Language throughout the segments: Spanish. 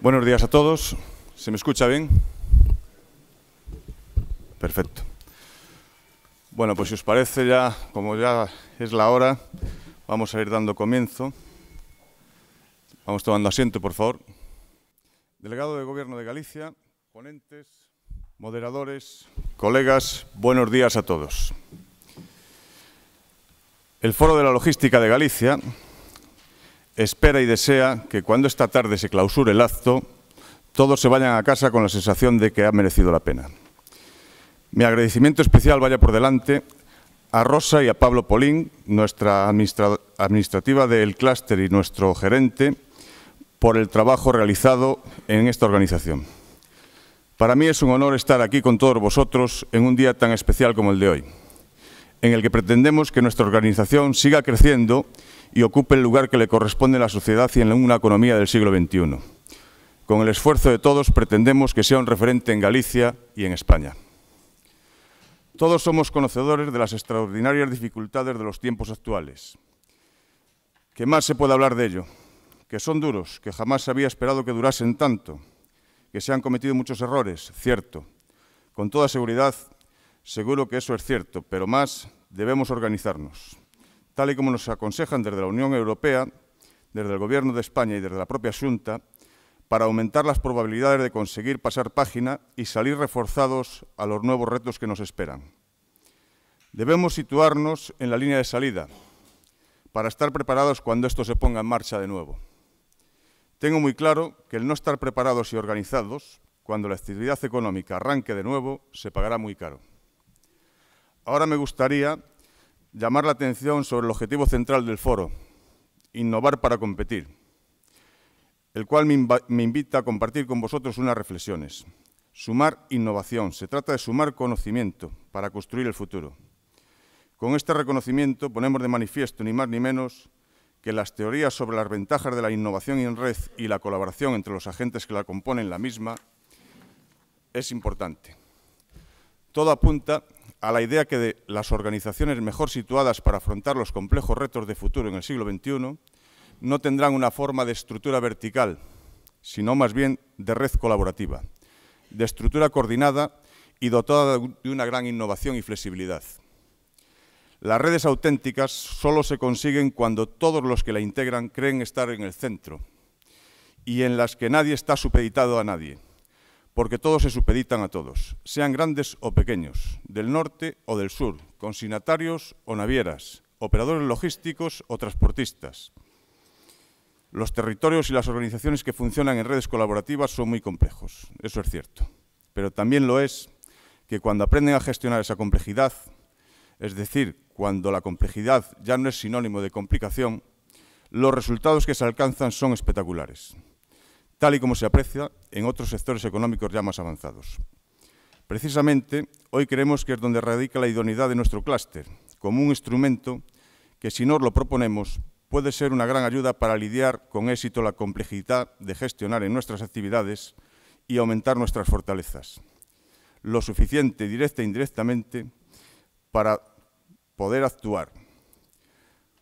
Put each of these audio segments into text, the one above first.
Buenos días a todos. ¿Se me escucha bien? Perfecto. Bueno, pues si os parece ya, como ya es la hora, vamos a ir dando comienzo. Vamos tomando asiento, por favor. Delegado de Gobierno de Galicia, ponentes, moderadores, colegas, buenos días a todos. El Foro de la Logística de Galicia espera y desea que cuando esta tarde se clausure el acto, todos se vayan a casa con la sensación de que ha merecido la pena. Mi agradecimiento especial vaya por delante a Rosa y a Pablo Polín, nuestra administrativa del clúster y nuestro gerente, por el trabajo realizado en esta organización. Para mí es un honor estar aquí con todos vosotros en un día tan especial como el de hoy, en el que pretendemos que nuestra organización siga creciendo y ocupe el lugar que le corresponde en la sociedad y en una economía del siglo XXI. Con el esfuerzo de todos pretendemos que sea un referente en Galicia y en España. Todos somos conocedores de las extraordinarias dificultades de los tiempos actuales. ¿Qué más se puede hablar de ello? Que son duros, que jamás se había esperado que durasen tanto, que se han cometido muchos errores, cierto. Con toda seguridad, seguro que eso es cierto, pero más debemos organizarnos. Tal y como nos aconsejan desde la Unión Europea, desde el Gobierno de España y desde la propia Xunta, para aumentar las probabilidades de conseguir pasar página y salir reforzados a los nuevos retos que nos esperan. Debemos situarnos en la línea de salida para estar preparados cuando esto se ponga en marcha de nuevo. Tengo muy claro que el no estar preparados y organizados, cuando la actividad económica arranque de nuevo, se pagará muy caro. Ahora me gustaría llamar la atención sobre el objetivo central del foro, innovar para competir, el cual me invita a compartir con vosotros unas reflexiones. Sumar innovación, se trata de sumar conocimiento para construir el futuro. Con este reconocimiento ponemos de manifiesto ni más ni menos que las teorías sobre las ventajas de la innovación en red y la colaboración entre los agentes que la componen la misma es importante. Todo apunta a la idea que de las organizaciones mejor situadas para afrontar los complejos retos de futuro en el siglo XXI no tendrán una forma de estructura vertical, sino más bien de red colaborativa, de estructura coordinada y dotada de una gran innovación y flexibilidad. Las redes auténticas solo se consiguen cuando todos los que la integran creen estar en el centro y en las que nadie está supeditado a nadie, porque todos se supeditan a todos, sean grandes o pequeños, del norte o del sur, consignatarios o navieras, operadores logísticos o transportistas. Los territorios y las organizaciones que funcionan en redes colaborativas son muy complejos, eso es cierto, pero también lo es que cuando aprenden a gestionar esa complejidad, es decir, cuando la complejidad ya no es sinónimo de complicación, los resultados que se alcanzan son espectaculares, tal y como se aprecia en otros sectores económicos ya más avanzados. Precisamente, hoy creemos que es donde radica la idoneidad de nuestro clúster, como un instrumento que, si nos lo proponemos, puede ser una gran ayuda para lidiar con éxito la complejidad de gestionar en nuestras actividades y aumentar nuestras fortalezas, lo suficiente, directa e indirectamente, para poder actuar,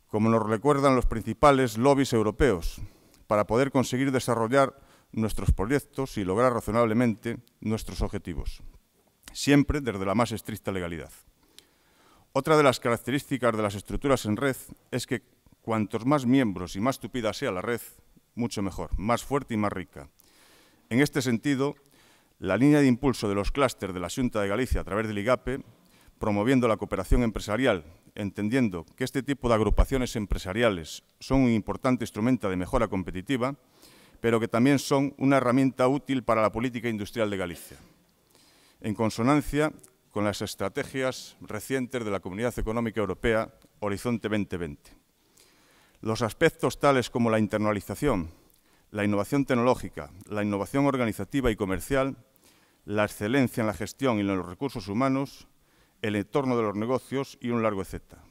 como nos recuerdan los principales lobbies europeos, para poder conseguir desarrollar nuestros proyectos y lograr razonablemente nuestros objetivos, siempre desde la más estricta legalidad. Otra de las características de las estructuras en red es que cuantos más miembros y más tupida sea la red, mucho mejor, más fuerte y más rica. En este sentido, la línea de impulso de los clústeres de la Xunta de Galicia a través del IGAPE, promoviendo la cooperación empresarial, entendiendo que este tipo de agrupaciones empresariales son un importante instrumento de mejora competitiva, pero que también son una herramienta útil para la política industrial de Galicia, en consonancia con las estrategias recientes de la Comunidad Económica Europea Horizonte 2020. Los aspectos tales como la internalización, la innovación tecnológica, la innovación organizativa y comercial, la excelencia en la gestión y en los recursos humanos, el entorno de los negocios y un largo etcétera.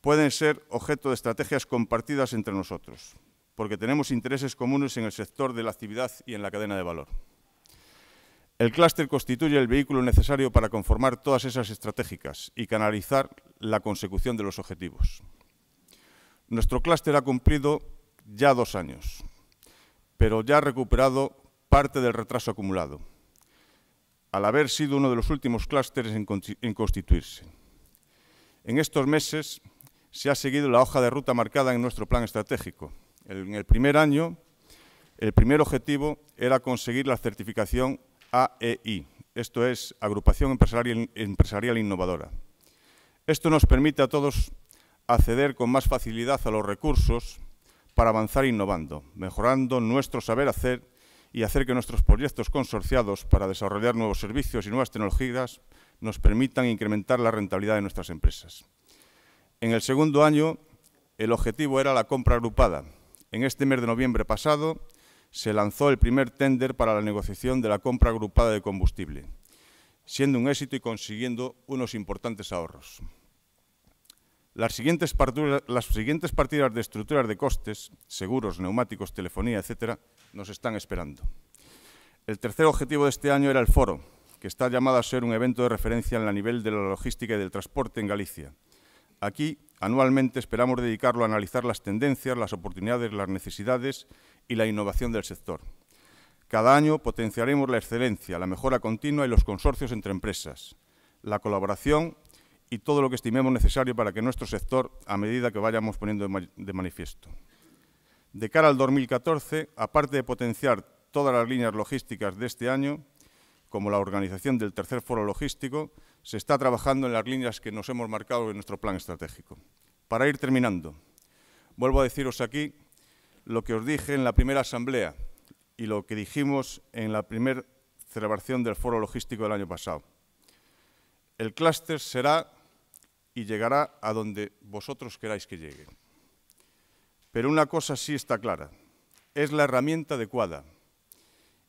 Pueden ser objeto de estrategias compartidas entre nosotros, porque tenemos intereses comunes en el sector de la actividad y en la cadena de valor. El clúster constituye el vehículo necesario para conformar todas esas estratégicas y canalizar la consecución de los objetivos. Nuestro clúster ha cumplido ya 2 años, pero ya ha recuperado parte del retraso acumulado, al haber sido uno de los últimos clústeres en constituirse. En estos meses se ha seguido la hoja de ruta marcada en nuestro plan estratégico. En el primer año, el primer objetivo era conseguir la certificación AEI, esto es, Agrupación Empresarial Innovadora. Esto nos permite a todos acceder con más facilidad a los recursos para avanzar innovando, mejorando nuestro saber hacer y hacer que nuestros proyectos consorciados para desarrollar nuevos servicios y nuevas tecnologías nos permitan incrementar la rentabilidad de nuestras empresas. En el segundo año, el objetivo era la compra agrupada. En este mes de noviembre pasado se lanzó el primer ténder para la negociación de la compra agrupada de combustible, siendo un éxito y consiguiendo unos importantes ahorros. Las siguientes partidas de estructuras de costes, seguros, neumáticos, telefonía, etcétera, nos están esperando. El tercer objetivo de este año era el foro, que está llamado a ser un evento de referencia en el nivel de la logística y del transporte en Galicia. Aquí, anualmente, esperamos dedicarlo a analizar las tendencias, las oportunidades, las necesidades y la innovación del sector. Cada año potenciaremos la excelencia, la mejora continua y los consorcios entre empresas, la colaboración y todo lo que estimemos necesario para que nuestro sector, a medida que vayamos poniendo de manifiesto. De cara al 2014, aparte de potenciar todas las líneas logísticas de este año, como la organización del tercer foro logístico, se está trabajando en las líneas que nos hemos marcado en nuestro plan estratégico. Para ir terminando, vuelvo a deciros aquí lo que os dije en la primera asamblea y lo que dijimos en la primera celebración del foro logístico del año pasado. El clúster será y llegará a donde vosotros queráis que llegue. Pero una cosa sí está clara, es la herramienta adecuada.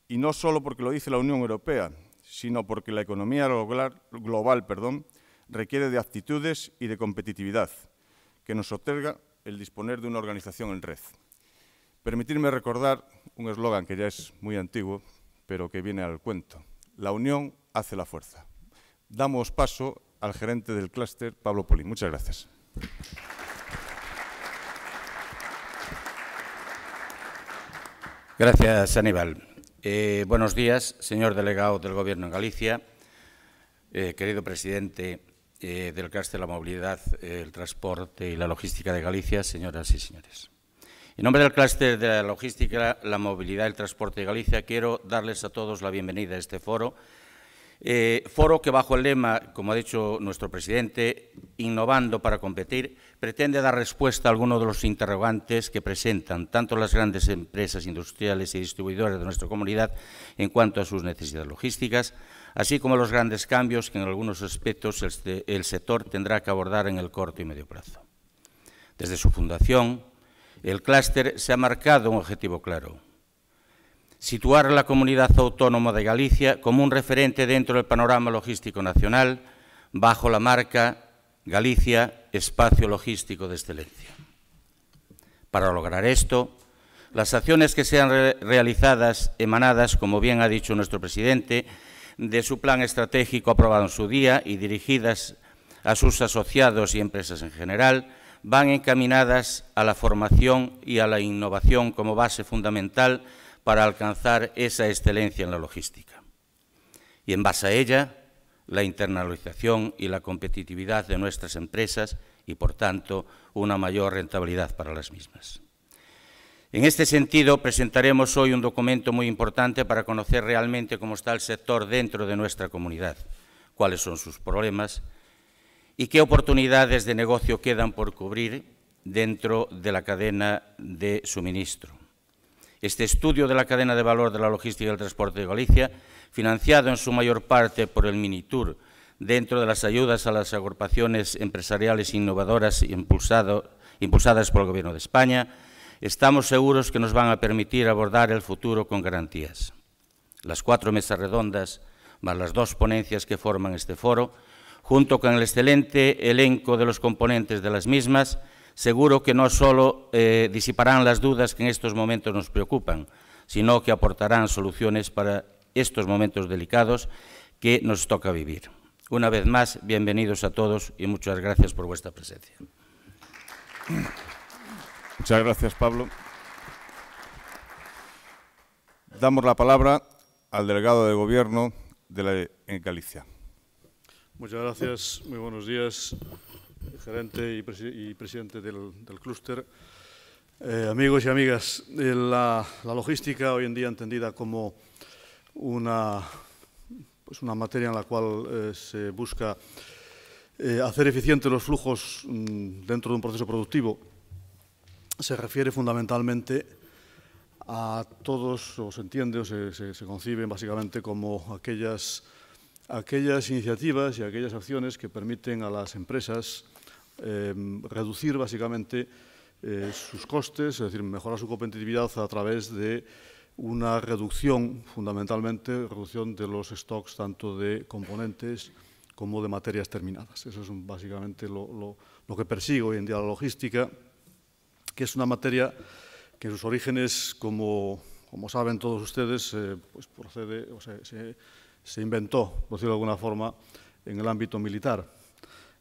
Y no solo porque lo dice la Unión Europea, sino porque la economía global requiere de aptitudes y de competitividad, que nos otorga el disponer de una organización en red. Permitidme recordar un eslogan que ya es muy antiguo, pero que viene al cuento. La unión hace la fuerza. Damos paso al gerente del clúster, Pablo Polín. Muchas gracias. Gracias, Aníbal. Buenos días, señor delegado del Gobierno en Galicia, querido presidente del clúster de la movilidad, el transporte y la logística de Galicia, señoras y señores. En nombre del clúster de la logística, la movilidad y el transporte de Galicia, quiero darles a todos la bienvenida a este foro. Foro que bajo el lema, como ha dicho nuestro presidente, Innovando para competir, pretende dar respuesta a algunos de los interrogantes que presentan tanto las grandes empresas industriales y distribuidoras de nuestra comunidad en cuanto a sus necesidades logísticas, así como los grandes cambios que en algunos aspectos el sector tendrá que abordar en el corto y medio plazo. Desde su fundación, el clúster se ha marcado un objetivo claro: situar a la comunidad autónoma de Galicia como un referente dentro del panorama logístico nacional bajo la marca Galicia, Espacio Logístico de Excelencia. Para lograr esto, las acciones que sean realizadas, emanadas, como bien ha dicho nuestro presidente, de su plan estratégico aprobado en su día y dirigidas a sus asociados y empresas en general, van encaminadas a la formación y a la innovación como base fundamental para alcanzar esa excelencia en la logística. Y en base a ella, la internalización y la competitividad de nuestras empresas y, por tanto, una mayor rentabilidad para las mismas. En este sentido, presentaremos hoy un documento muy importante para conocer realmente cómo está el sector dentro de nuestra comunidad, cuáles son sus problemas y qué oportunidades de negocio quedan por cubrir dentro de la cadena de suministro. Este estudio de la cadena de valor de la logística y el transporte de Galicia, financiado en su mayor parte por el Minitur, dentro de las ayudas a las agrupaciones empresariales innovadoras impulsadas por el Gobierno de España, estamos seguros que nos van a permitir abordar el futuro con garantías. Las 4 mesas redondas, más las 2 ponencias que forman este foro, junto con el excelente elenco de los componentes de las mismas, seguro que no solo disiparán las dudas que en estos momentos nos preocupan, sino que aportarán soluciones para estos momentos delicados que nos toca vivir. Una vez más, bienvenidos a todos y muchas gracias por vuestra presencia. Muchas gracias, Pablo. Damos la palabra al delegado de Gobierno en Galicia. Muchas gracias. Muy buenos días, gerente y presidente del clúster. Amigos y amigas, la logística hoy en día entendida como una materia en la cual se busca hacer eficientes los flujos dentro de un proceso productivo, se refiere fundamentalmente a todos, o se entiende, o se conciben básicamente como aquellas iniciativas y aquellas acciones que permiten a las empresas reducir básicamente sus costes, es decir, mejorar su competitividad a través de una reducción, fundamentalmente, reducción de los stocks tanto de componentes como de materias terminadas. Eso es básicamente lo que persigue hoy en día la logística, que es una materia que en sus orígenes, como saben todos ustedes, pues procede, o sea, se inventó, por decirlo de alguna forma, en el ámbito militar.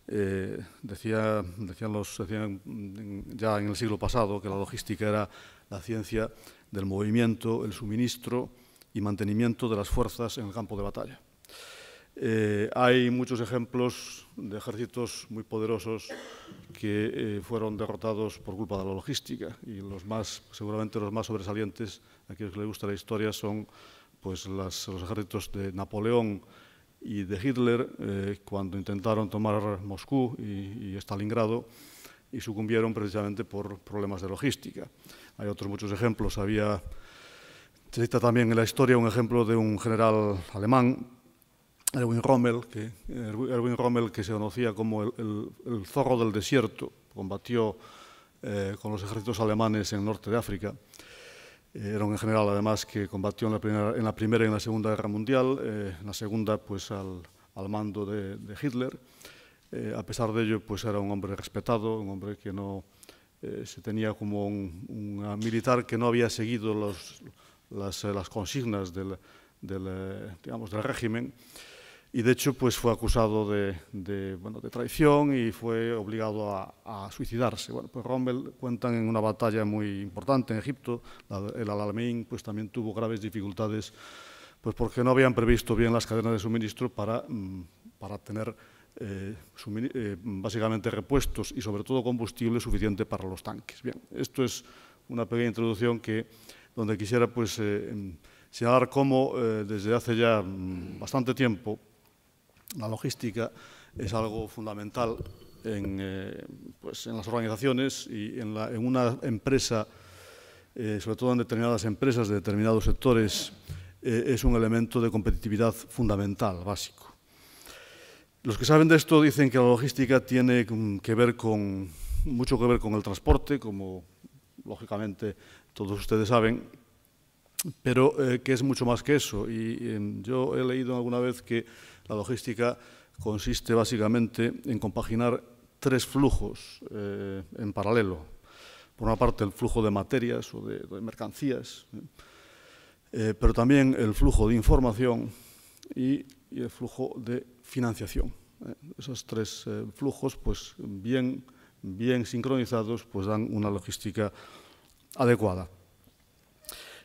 Decían ya en el siglo pasado que la logística era la ciencia del movimiento, el suministro y mantenimiento de las fuerzas en el campo de batalla. Hay muchos ejemplos de ejércitos muy poderosos que fueron derrotados por culpa de la logística, y seguramente los más sobresalientes, a aquellos que les gusta la historia, son pues, los ejércitos de Napoleón y de Hitler, cuando intentaron tomar Moscú y Stalingrado, y sucumbieron precisamente por problemas de logística. Hay otros muchos ejemplos. Se cita también en la historia un ejemplo de un general alemán, Erwin Rommel, que se conocía como el zorro del desierto. Combatió con los ejércitos alemanes en el norte de África. Era un general, además, que combatió en la Primera y en la Segunda Guerra Mundial, en la Segunda, pues, al mando de Hitler. A pesar de ello, pues, era un hombre respetado, un hombre que no se tenía como un militar que no había seguido las consignas del régimen, y de hecho pues, fue acusado de traición y fue obligado a suicidarse. Bueno, pues Rommel cuentan en una batalla muy importante en Egipto, el Alamein, pues también tuvo graves dificultades, pues porque no habían previsto bien las cadenas de suministro para tener básicamente repuestos y sobre todo combustible suficiente para los tanques. Bien, esto es una pequeña introducción donde quisiera pues, señalar cómo desde hace ya bastante tiempo la logística es algo fundamental en las organizaciones y en una empresa, sobre todo en determinadas empresas de determinados sectores, es un elemento de competitividad fundamental, básico. Los que saben de esto dicen que la logística tiene mucho que ver con el transporte, como lógicamente todos ustedes saben, pero que es mucho más que eso. Y yo he leído alguna vez que la logística consiste básicamente en compaginar 3 flujos en paralelo. Por una parte, el flujo de materias o de mercancías, pero también el flujo de información y el flujo de financiación. Esos 3 flujos, pues bien sincronizados, pues dan una logística adecuada.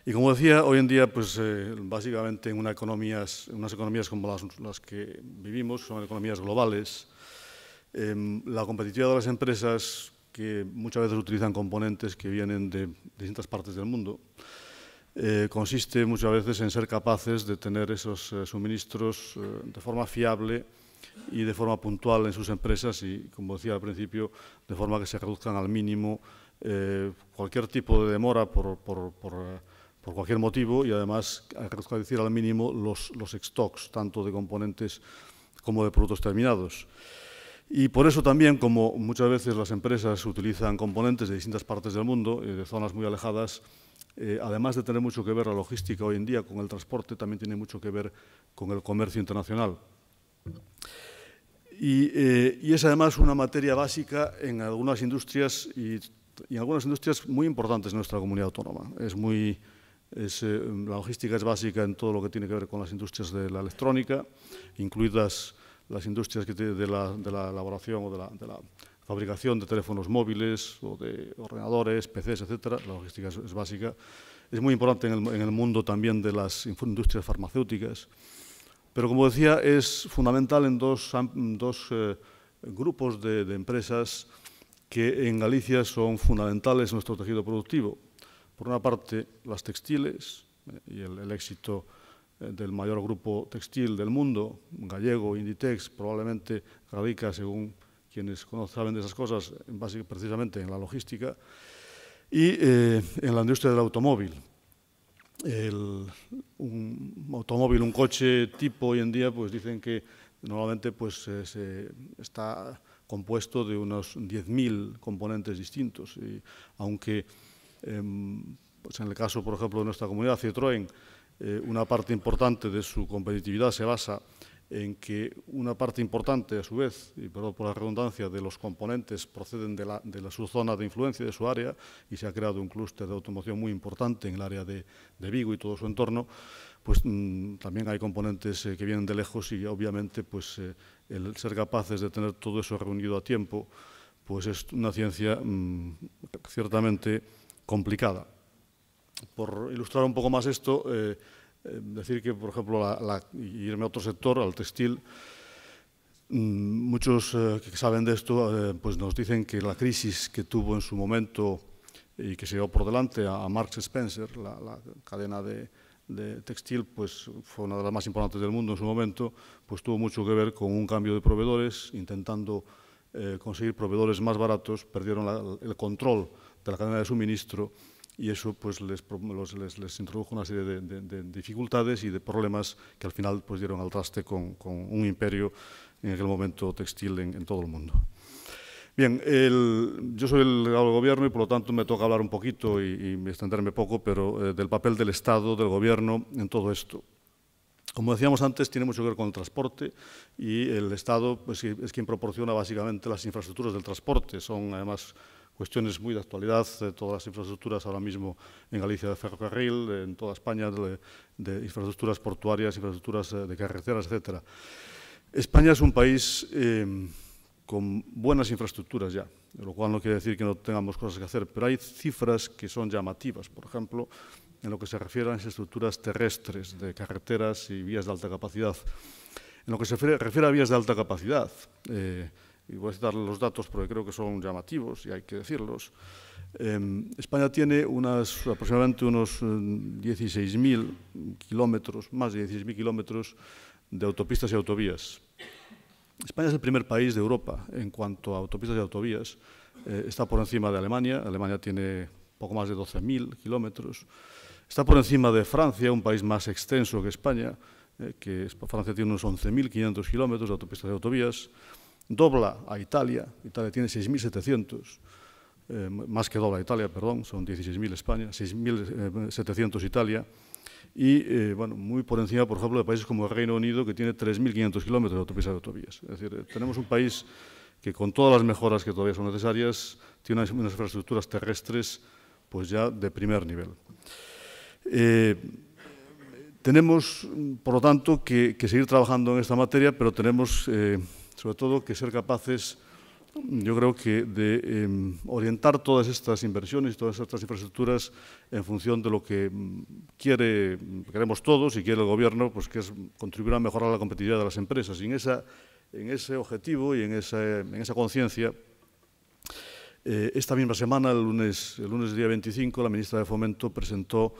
Y como decía, hoy en día, pues básicamente en unas economías como las que vivimos, son economías globales, la competitividad de las empresas, que muchas veces utilizan componentes que vienen de distintas partes del mundo, consiste muchas veces en ser capaces de tener esos suministros de forma fiable y de forma puntual en sus empresas y, como decía al principio, de forma que se reduzcan al mínimo cualquier tipo de demora por cualquier motivo, y además reducir al mínimo los stocks, tanto de componentes como de productos terminados. Y por eso también, como muchas veces las empresas utilizan componentes de distintas partes del mundo, de zonas muy alejadas, además de tener mucho que ver la logística hoy en día con el transporte, también tiene mucho que ver con el comercio internacional. Y es además una materia básica en algunas industrias y en algunas industrias muy importantes en nuestra comunidad autónoma. La logística es básica en todo lo que tiene que ver con las industrias de la electrónica, incluidas las industrias de la elaboración o de la fabricación de teléfonos móviles o de ordenadores, PCs, etcétera. La logística es básica. Es muy importante en el mundo también de las industrias farmacéuticas. Pero, como decía, es fundamental en dos grupos de empresas que en Galicia son fundamentales en nuestro tejido productivo. Por una parte, las textiles y el éxito del mayor grupo textil del mundo, gallego, Inditex, probablemente radica, según quienes saben de esas cosas, precisamente en la logística, y en la industria del automóvil. Un coche tipo hoy en día, pues dicen que normalmente está compuesto de unos 10.000 componentes distintos. Y aunque, pues en el caso, por ejemplo, de nuestra comunidad, Citroën, una parte importante de su competitividad se basa en que una parte importante, a su vez, y perdón por la redundancia, de los componentes proceden de su zona de influencia, de su área, y se ha creado un clúster de automoción muy importante en el área de Vigo y todo su entorno, pues también hay componentes que vienen de lejos y, obviamente, pues el ser capaces de tener todo eso reunido a tiempo, pues es una ciencia ciertamente complicada. Por ilustrar un poco más esto, decir que, por ejemplo, irme a otro sector, al textil, muchos que saben de esto pues nos dicen que la crisis que tuvo en su momento y que se llevó por delante a Marks & Spencer, la cadena de textil, pues fue una de las más importantes del mundo en su momento, pues tuvo mucho que ver con un cambio de proveedores, intentando conseguir proveedores más baratos, perdieron el control de la cadena de suministro. Y eso pues les introdujo una serie de dificultades y de problemas que al final pues dieron al traste con un imperio en aquel momento textil en todo el mundo. Bien, yo soy el delegado del Gobierno y por lo tanto me toca hablar un poquito y extenderme poco, pero del papel del Estado, del Gobierno en todo esto. Como decíamos antes, tiene mucho que ver con el transporte y el Estado pues, es quien proporciona básicamente las infraestructuras del transporte. Son además cuestiones muy de actualidad, todas las infraestructuras ahora mismo en Galicia de ferrocarril, en toda España de infraestructuras portuarias, infraestructuras de carreteras, etc. España es un país con buenas infraestructuras ya, lo cual no quiere decir que no tengamos cosas que hacer, pero hay cifras que son llamativas. Por ejemplo, en lo que se refiere a las infraestructuras terrestres de carreteras y vías de alta capacidad. En lo que se refiere a vías de alta capacidad, y voy a citar los datos porque creo que son llamativos y hay que decirlos. España tiene aproximadamente unos 16.000 kilómetros, más de 16.000 kilómetros de autopistas y autovías. España es el primer país de Europa en cuanto a autopistas y autovías. Está por encima de Alemania. Alemania tiene poco más de 12.000 kilómetros. Está por encima de Francia, un país más extenso que España, Francia tiene unos 11.500 kilómetros de autopistas y autovías. Dobla a Italia. Italia tiene 6.700, más que dobla a Italia, perdón, son 16.000 España, 6.700 Italia. Y, bueno, muy por encima, por ejemplo, de países como el Reino Unido, que tiene 3.500 kilómetros de autopistas y autovías. Es decir, tenemos un país que, con todas las mejoras que todavía son necesarias, tiene unas infraestructuras terrestres pues ya de primer nivel. Tenemos, por lo tanto, que seguir trabajando en esta materia, pero tenemos, sobre todo, que ser capaces, yo creo que de orientar todas estas inversiones, todas estas infraestructuras en función de lo que queremos todos y quiere el Gobierno, pues que es contribuir a mejorar la competitividad de las empresas. Y en ese objetivo y en esa conciencia, esta misma semana, el lunes día 25, la ministra de Fomento presentó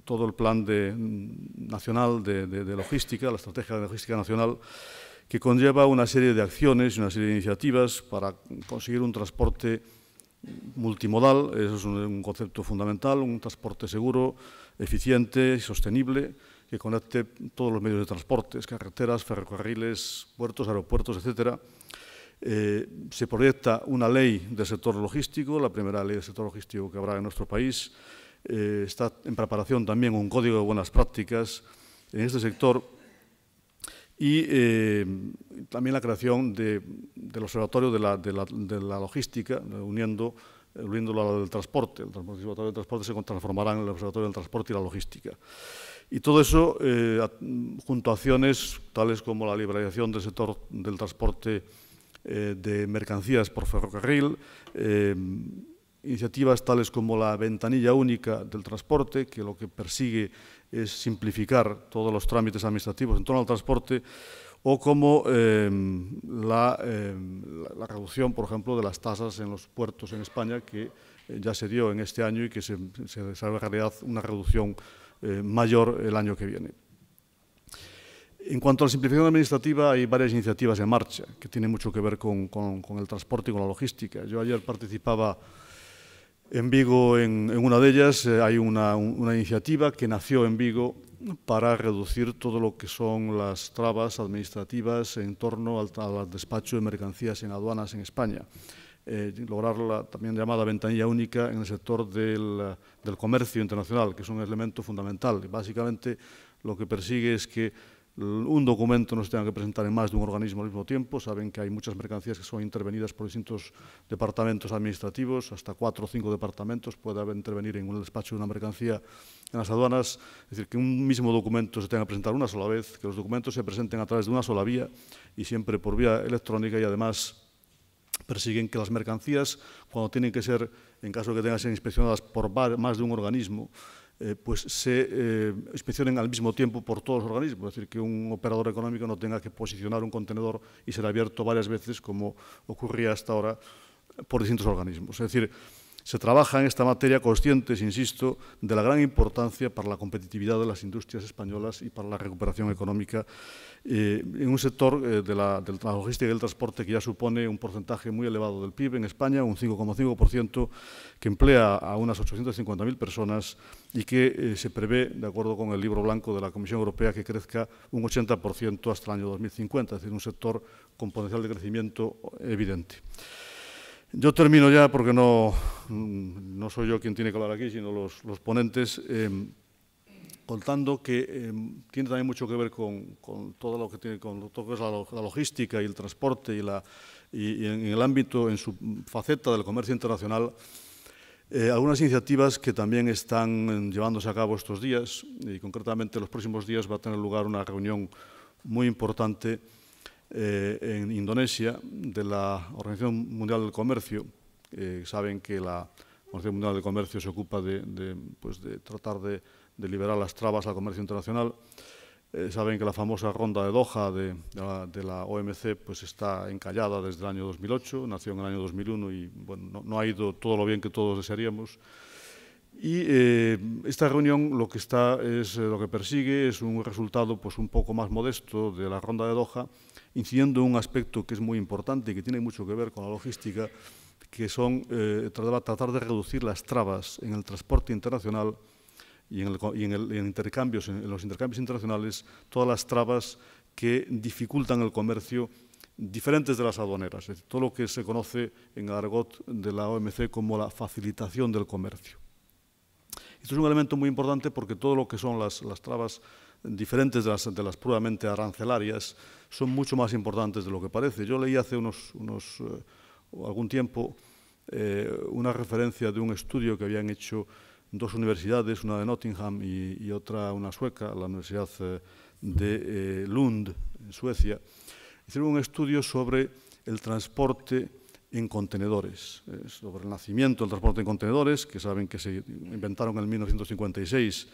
todo el plan nacional de logística, la estrategia de logística nacional, que conlleva una serie de acciones y una serie de iniciativas para conseguir un transporte multimodal, eso es un concepto fundamental, un transporte seguro, eficiente y sostenible, que conecte todos los medios de transporte, carreteras, ferrocarriles, puertos, aeropuertos, etcétera. Se proyecta una ley del sector logístico, la primera ley del sector logístico que habrá en nuestro país. Está en preparación también un código de buenas prácticas en este sector y también la creación del Observatorio de la Logística, uniéndolo a lo del transporte. El Observatorio del Transporte se transformará en el Observatorio del Transporte y la Logística. Y todo eso junto a acciones tales como la liberalización del sector del transporte de mercancías por ferrocarril, iniciativas tales como la ventanilla única del transporte, que lo que persigue es simplificar todos los trámites administrativos en torno al transporte, o como la reducción, por ejemplo, de las tasas en los puertos en España, que ya se dio en este año y que se desarrolla en realidad una reducción mayor el año que viene. En cuanto a la simplificación administrativa, hay varias iniciativas en marcha que tienen mucho que ver con el transporte y con la logística. Yo ayer participaba en Vigo en una de ellas. Hay una iniciativa que nació en Vigo para reducir todo lo que son las trabas administrativas en torno al despacho de mercancías en aduanas en España. Lograr la también llamada ventanilla única en el sector del comercio internacional, que es un elemento fundamental. Básicamente, lo que persigue es que un documento no se tenga que presentar en más de un organismo al mismo tiempo. Saben que hay muchas mercancías que son intervenidas por distintos departamentos administrativos, hasta 4 o 5 departamentos puede intervenir en un despacho de una mercancía en las aduanas. Es decir, que un mismo documento se tenga que presentar una sola vez, que los documentos se presenten a través de una sola vía y siempre por vía electrónica, y además persiguen que las mercancías, cuando tienen que ser, en caso de que tengan que ser inspeccionadas por más de un organismo, pues se inspeccionen al mismo tiempo por todos los organismos. Es decir, que un operador económico no tenga que posicionar un contenedor y ser abierto varias veces, como ocurría hasta ahora, por distintos organismos. Es decir, se trabaja en esta materia conscientes, insisto, de la gran importancia para la competitividad de las industrias españolas y para la recuperación económica en un sector de la logística y del transporte que ya supone un porcentaje muy elevado del PIB en España, un 5,5%, que emplea a unas 850.000 personas y que se prevé, de acuerdo con el libro blanco de la Comisión Europea, que crezca un 80% hasta el año 2050, es decir, un sector con potencial de crecimiento evidente. Yo termino ya porque no soy yo quien tiene que hablar aquí, sino los ponentes, contando que tiene también mucho que ver con todo lo que tiene con todo lo que es la logística y el transporte y en el ámbito, en su faceta del comercio internacional, algunas iniciativas que también están llevándose a cabo estos días, y concretamente los próximos días va a tener lugar una reunión muy importante en Indonesia de la Organización Mundial del Comercio. Saben que la Organización Mundial del Comercio se ocupa de tratar de liberar las trabas al comercio internacional. Saben que la famosa ronda de Doha de la OMC pues está encallada desde el año 2008, nació en el año 2001 y bueno, no ha ido todo lo bien que todos desearíamos. Y esta reunión lo que persigue es un resultado pues un poco más modesto de la ronda de Doha, incidiendo en un aspecto que es muy importante y que tiene mucho que ver con la logística, que son tratar de reducir las trabas en el transporte internacional y en los intercambios internacionales, todas las trabas que dificultan el comercio, diferentes de las aduaneras, es decir, todo lo que se conoce en el argot de la OMC como la facilitación del comercio. Esto es un elemento muy importante porque todo lo que son las trabas diferentes de las puramente arancelarias son mucho más importantes de lo que parece. Yo leí hace algún tiempo una referencia de un estudio que habían hecho dos universidades, una de Nottingham y otra, una sueca, la Universidad de Lund, en Suecia. Hicieron un estudio sobre el transporte en contenedores, sobre el nacimiento del transporte en contenedores, que saben que se inventaron en 1956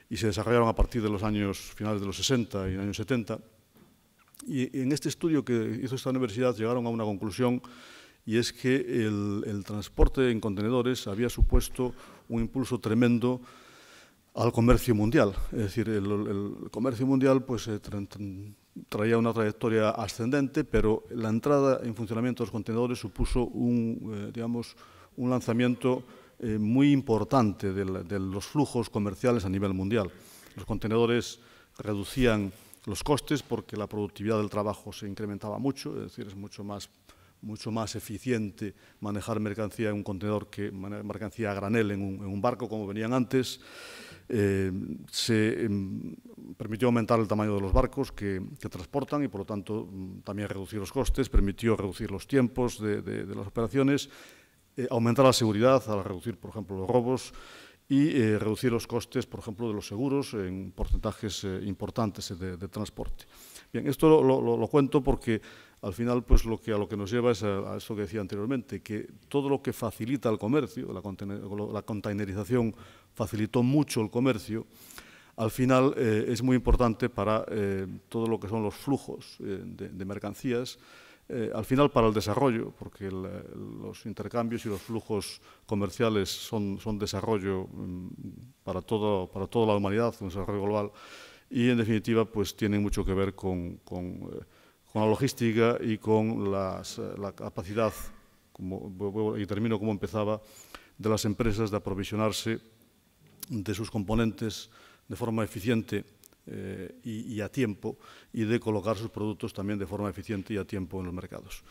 y se desarrollaron a partir de los años finales de los 60 y años 70. Y en este estudio que hizo esta universidad llegaron a una conclusión, y es que el transporte en contenedores había supuesto un impulso tremendo al comercio mundial. Es decir, el comercio mundial pues, traía una trayectoria ascendente, pero la entrada en funcionamiento de los contenedores supuso un un lanzamiento muy importante de los flujos comerciales a nivel mundial. Los contenedores reducían los costes porque la productividad del trabajo se incrementaba mucho, es decir, es mucho más eficiente manejar mercancía en un contenedor que mercancía a granel en un barco, como venían antes. Se permitió aumentar el tamaño de los barcos que transportan y, por lo tanto, también reducir los costes, permitió reducir los tiempos de las operaciones, aumentar la seguridad al reducir, por ejemplo, los robos y reducir los costes, por ejemplo, de los seguros en porcentajes importantes de transporte. Bien, esto lo cuento porque al final pues a lo que nos lleva es a eso que decía anteriormente, que todo lo que facilita el comercio, la containerización facilitó mucho el comercio, al final es muy importante para todo lo que son los flujos de mercancías, al final para el desarrollo, porque los intercambios y los flujos comerciales son desarrollo para toda la humanidad, un desarrollo global, y en definitiva pues tienen mucho que ver con la logística y con la capacidad, y termino como empezaba, de las empresas de aprovisionarse de sus componentes de forma eficiente y a tiempo, y de colocar sus productos también de forma eficiente y a tiempo en los mercados.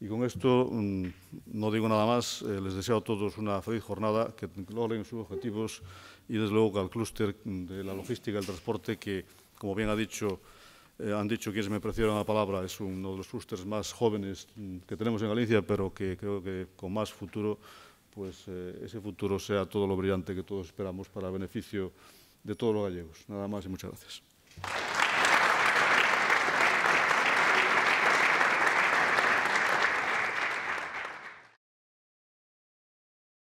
Y con esto no digo nada más, les deseo a todos una feliz jornada, que logren sus objetivos y desde luego que al clúster de la logística y el transporte, que como bien han dicho quienes me precedieron la palabra, es uno de los clústeres más jóvenes que tenemos en Galicia, pero que creo que con más futuro, pues ese futuro sea todo lo brillante que todos esperamos para beneficio de todos los gallegos. Nada más y muchas gracias.